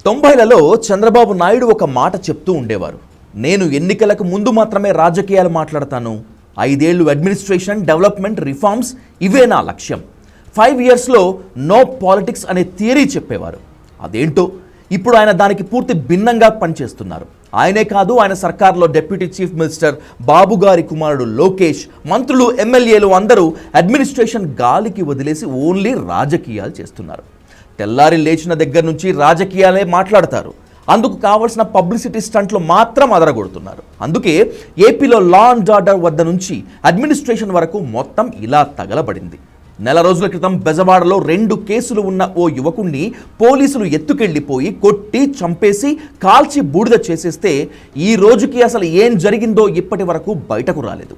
90లలో చంద్రబాబు నాయుడు ఒక మాట చెప్తూ ఉండేవారు. నేను ఎన్నికలకు ముందు మాత్రమే రాజకీయాలు మాట్లాడతాను. 5 ఏళ్ళు అడ్మినిస్ట్రేషన్, డెవలప్మెంట్, రిఫార్మ్స్ ఇవే నా లక్ష్యం. 5 ఇయర్స్లో నో పాలిటిక్స్ అనే థియరీ చెప్పేవారు. అదేంటో ఇప్పుడు ఆయన దానికి పూర్తి భిన్నంగా పనిచేస్తున్నారు. ఆయనే కాదు, ఆయన సర్కార్లో డిప్యూటీ చీఫ్ మినిస్టర్ బాబు గారి కుమారుడు లోకేష్, మంత్రులు, ఎమ్మెల్యేలు అందరూ అడ్మినిస్ట్రేషన్ గాలికి వదిలేసి ఓన్లీ రాజకీయాలు చేస్తున్నారు. తెల్లారి లేచిన దగ్గర నుంచి రాజకీయాలే మాట్లాడతారు. అందుకు కావాల్సిన పబ్లిసిటీ స్టంట్లు మాత్రం అదరగొడుతున్నారు. అందుకే ఏపీలో లా అండ్ ఆర్డర్ వద్ద నుంచి అడ్మినిస్ట్రేషన్ వరకు మొత్తం ఇలా తగలబడింది. నెల రోజుల క్రితం బెజవాడలో 2 కేసులు ఉన్న ఓ యువకుణ్ణి పోలీసులు ఎత్తుకెళ్లిపోయి కొట్టి చంపేసి కాల్చి బూడిద చేసేస్తే ఈ రోజుకి అసలు ఏం జరిగిందో ఇప్పటి వరకు బయటకు రాలేదు.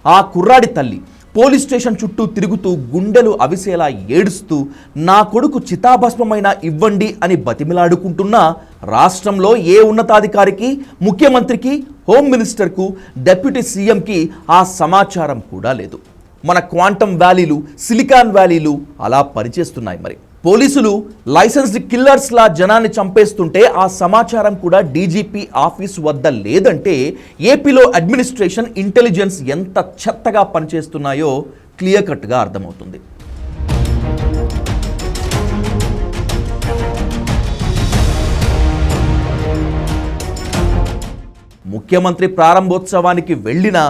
ఆ కుర్రాడి తల్లి పోలీస్ స్టేషన్ చుట్టూ తిరుగుతూ గుండెలు అవిసేలా ఏడుస్తూ నా కొడుకు చితాభస్మమైనా ఇవ్వండి అని బతిమిలాడుకుంటున్నా రాష్ట్రంలో ఏ ఉన్నతాధికారికి, ముఖ్యమంత్రికి, హోమ్ మినిస్టర్కు, డిప్యూటీ సీఎంకి ఆ సమాచారం కూడా లేదు. మన క్వాంటమ్ వ్యాలీలు, సిలికాన్ వ్యాలీలు అలా పనిచేస్తున్నాయి. మరి పోలీసులు లైసెన్స్డ్ కిల్లర్స్లా జనాన్ని చంపేస్తుంటే ఆ సమాచారం కూడా డీజీపీ ఆఫీస్ వద్ద లేదంటే ఏపీలో అడ్మినిస్ట్రేషన్, ఇంటెలిజెన్స్ ఎంత చెత్తగా పనిచేస్తున్నాయో క్లియర్ కట్గా అర్థమవుతుంది. ముఖ్యమంత్రి ప్రారంభోత్సవానికి వెళ్ళినా,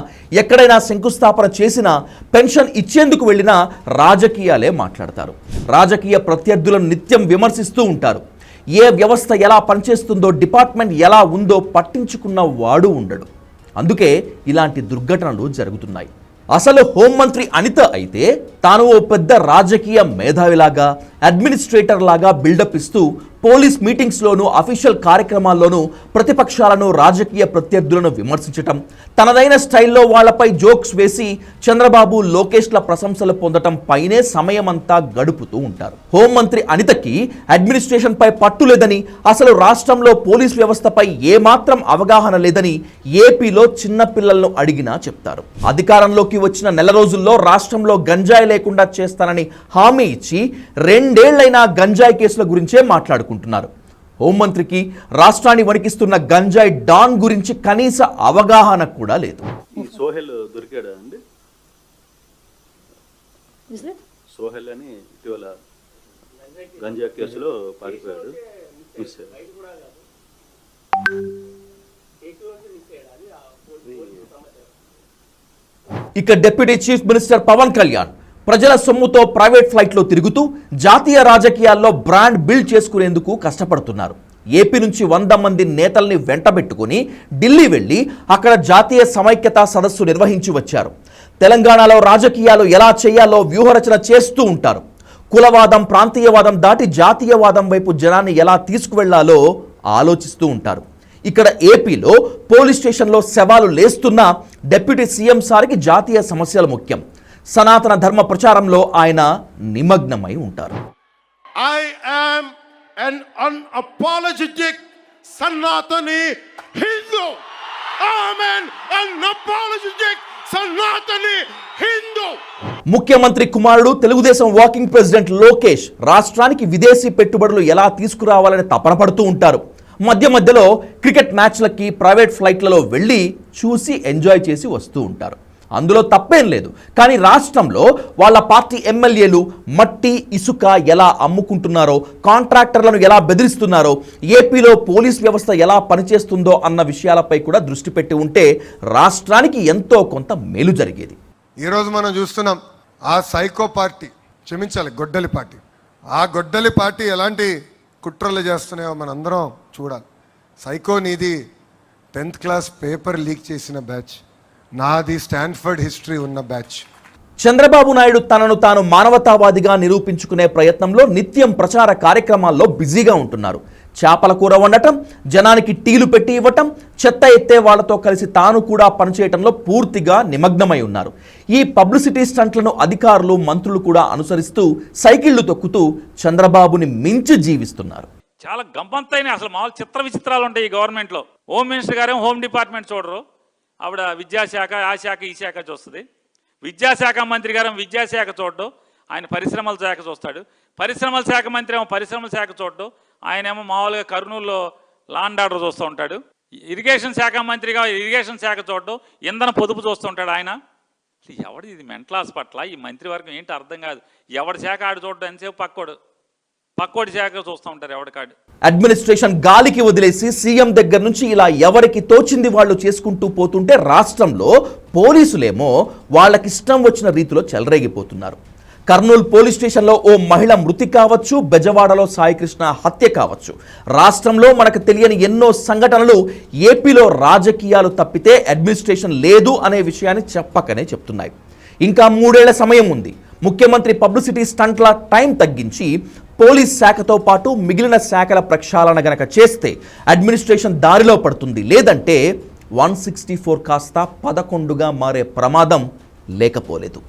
ఎక్కడైనా శంకుస్థాపన చేసినా, పెన్షన్ ఇచ్చేందుకు వెళ్ళినా రాజకీయాలే మాట్లాడతారు. రాజకీయ ప్రత్యర్థులను నిత్యం విమర్శిస్తూ ఉంటారు. ఏ వ్యవస్థ ఎలా పనిచేస్తుందో, డిపార్ట్మెంట్ ఎలా ఉందో పట్టించుకున్న వాడు ఉండడు. అందుకే ఇలాంటి దుర్ఘటనలు జరుగుతున్నాయి. అసలు హోంమంత్రి అనిత అయితే తాను ఓ పెద్ద రాజకీయ మేధావిలాగా, అడ్మినిస్ట్రేటర్ లాగా బిల్డప్ ఇస్తూ పోలీస్ మీటింగ్స్లోనూ, అఫీషియల్ కార్యక్రమాల్లోనూ ప్రతిపక్షాలను, రాజకీయ ప్రత్యర్థులను విమర్శించటం, తనదైన స్టైల్లో వాళ్లపై జోక్స్ వేసి చంద్రబాబు, లోకేష్ల ప్రశంసలు పొందటం పైనే సమయమంతా గడుపుతూ ఉంటారు. హోంమంత్రి అనితకి అడ్మినిస్ట్రేషన్ పై పట్టు లేదని, అసలు రాష్ట్రంలో పోలీస్ వ్యవస్థపై ఏమాత్రం అవగాహన లేదని ఏపీలో చిన్నపిల్లలను అడిగినా చెప్తారు. అధికారంలోకి వచ్చిన నెల రోజుల్లో రాష్ట్రంలో గంజాయి లేకుండా చేస్తానని హామీ ఇచ్చి 2 ఏళ్లైనా గంజాయి కేసుల గురించే మాట్లాడుకుంటున్నారు. హోంమంత్రికి రాష్ట్రాన్ని వణికిస్తున్న గంజాయి డాన్ గురించి కనీస అవగాహన కూడా లేదు. సోహెల్ దొరికాడా అండి? సోహెల్ అని ఇటీవల గంజా కేసులో పారిపోయాడు. ఇక deputy chief minister Pawan Kalyan ప్రజల సొమ్ముతో ప్రైవేట్ ఫ్లైట్లో తిరుగుతూ జాతీయ రాజకీయాల్లో బ్రాండ్ బిల్డ్ చేసుకునేందుకు కష్టపడుతున్నారు. ఏపీ నుంచి 100 మంది నేతల్ని వెంటబెట్టుకుని ఢిల్లీ వెళ్లి అక్కడ జాతీయ సమైక్యతా సదస్సు నిర్వహించి వచ్చారు. తెలంగాణలో రాజకీయాలు ఎలా చేయాలో వ్యూహరచన చేస్తూ ఉంటారు. కులవాదం, ప్రాంతీయవాదం దాటి జాతీయవాదం వైపు జనాన్ని ఎలా తీసుకువెళ్లాలో ఆలోచిస్తూ ఉంటారు. ఇక్కడ ఏపీలో పోలీస్ స్టేషన్లో శవాలు లేస్తున్న డిప్యూటీ సీఎం సార్కి జాతీయ సమస్యలు ముఖ్యం. సనాతన ధర్మ ప్రచారంలో ఆయన నిమగ్నమై ఉంటారు. I am an unapologetic Sanatani Hindu. I am an unapologetic Sanatani Hindu. ముఖ్యమంత్రి కుమారుడు, తెలుగుదేశం వాకింగ్ ప్రెసిడెంట్ లోకేష్ రాష్ట్రానికి విదేశీ పెట్టుబడులు ఎలా తీసుకురావాలని తపన పడుతూ ఉంటారు. మధ్యలో క్రికెట్ మ్యాచ్లకి ప్రైవేట్ ఫ్లైట్లలో వెళ్ళి చూసి ఎంజాయ్ చేసి వస్తూ ఉంటారు. అందులో తప్పేం లేదు. కానీ రాష్ట్రంలో వాళ్ళ పార్టీ ఎమ్మెల్యేలు మట్టి, ఇసుక ఎలా అమ్ముకుంటున్నారో, కాంట్రాక్టర్లను ఎలా బెదిరిస్తున్నారో, ఏపీలో పోలీస్ వ్యవస్థ ఎలా పనిచేస్తుందో అన్న విషయాలపై కూడా దృష్టి పెట్టి ఉంటే రాష్ట్రానికి ఎంతో కొంత మేలు జరిగేది. ఈరోజు మనం చూస్తున్నాం ఆ సైకో పార్టీ, క్షమించాలి గొడ్డలి పార్టీ, ఆ గొడ్డలి పార్టీ ఎలాంటి కుట్రలు చేస్తున్నాయో మనందరం చూడాలి. సైకో నీది 10th క్లాస్ పేపర్ లీక్ చేసిన బ్యాచ్, నాది స్టాన్ఫర్డ్ హిస్టరీ ఉన్న బ్యాచ్. చంద్రబాబు నాయుడు తనను తాను మానవతావాదిగా నిరూపించుకునే ప్రయత్నంలో నిత్యం ప్రచార కార్యక్రమాల్లో బిజీగా ఉంటున్నారు. చేపల కూర వండటం, జనానికి టీలు పెట్టి ఇవ్వటం, చెత్త ఎత్తే వాళ్లతో కలిసి తాను కూడా పనిచేయటంలో పూర్తిగా నిమగ్నమై ఉన్నారు. ఈ పబ్లిసిటీ స్టంట్లను అధికారులు, మంత్రులు కూడా అనుసరిస్తూ సైకిళ్లు తొక్కుతూ చంద్రబాబుని మించి జీవిస్తున్నారు. చాలా గంపంతైన అసలు మామూలు చిత్ర విచిత్రాలు ఉంటాయి ఈ గవర్నమెంట్లో. హోమ్ మినిస్టర్ గారేమో హోమ్ డిపార్ట్మెంట్ చూడరు, ఆవిడ విద్యాశాఖ, ఆ శాఖ, ఈ శాఖ చూస్తుంది. విద్యాశాఖ మంత్రి గారు విద్యాశాఖ చూడడం, ఆయన పరిశ్రమల శాఖ చూస్తాడు. పరిశ్రమల శాఖ మంత్రి ఏమో పరిశ్రమల శాఖ చూడడం, ఆయనేమో మామూలుగా కర్నూలులో లాండ్ ఆర్డర్ చూస్తూ ఉంటాడు. ఇరిగేషన్ శాఖ మంత్రిగా ఇరిగేషన్ శాఖ చూడడం, ఇంధన పొదుపు చూస్తుంటాడు ఆయన. ఎవడు ఇది మెంటలాస్ పట్ల ఈ మంత్రివర్గం ఏంటి అర్థం కాదు. ఎవడి శాఖ ఆడు చూడడం ఎంతసేపు పక్కోడి శాఖ చూస్తూ ఉంటారు ఎవడికాడు. అడ్మినిస్ట్రేషన్ గాలికి వదిలేసి సీఎం దగ్గర నుంచి ఇలా ఎవరికి తోచింది వాళ్ళు చేసుకుంటూ పోతుంటే రాష్ట్రంలో పోలీసులేమో వాళ్ళకిష్టం వచ్చిన రీతిలో చెలరేగిపోతున్నారు. కర్నూలు పోలీస్ స్టేషన్లో ఓ మహిళ మృతి కావచ్చు, బెజవాడలో సాయికృష్ణ హత్య కావచ్చు, రాష్ట్రంలో మనకు తెలియని ఎన్నో సంఘటనలు ఏపీలో రాజకీయాలు తప్పితే అడ్మినిస్ట్రేషన్ లేదు అనే విషయాన్ని చెప్పకనే చెప్తున్నాయి. ఇంకా 3 ఏళ్ల సమయం ఉంది. ముఖ్యమంత్రి పబ్లిసిటీ స్టంట్ల టైం తగ్గించి పోలీస్ శాఖతో పాటు మిగిలిన శాఖల ప్రక్షాళన గనక చేస్తే అడ్మినిస్ట్రేషన్ దారిలో పడుతుంది. లేదంటే 164 కాస్త 11గా మారే ప్రమాదం లేకపోలేదు.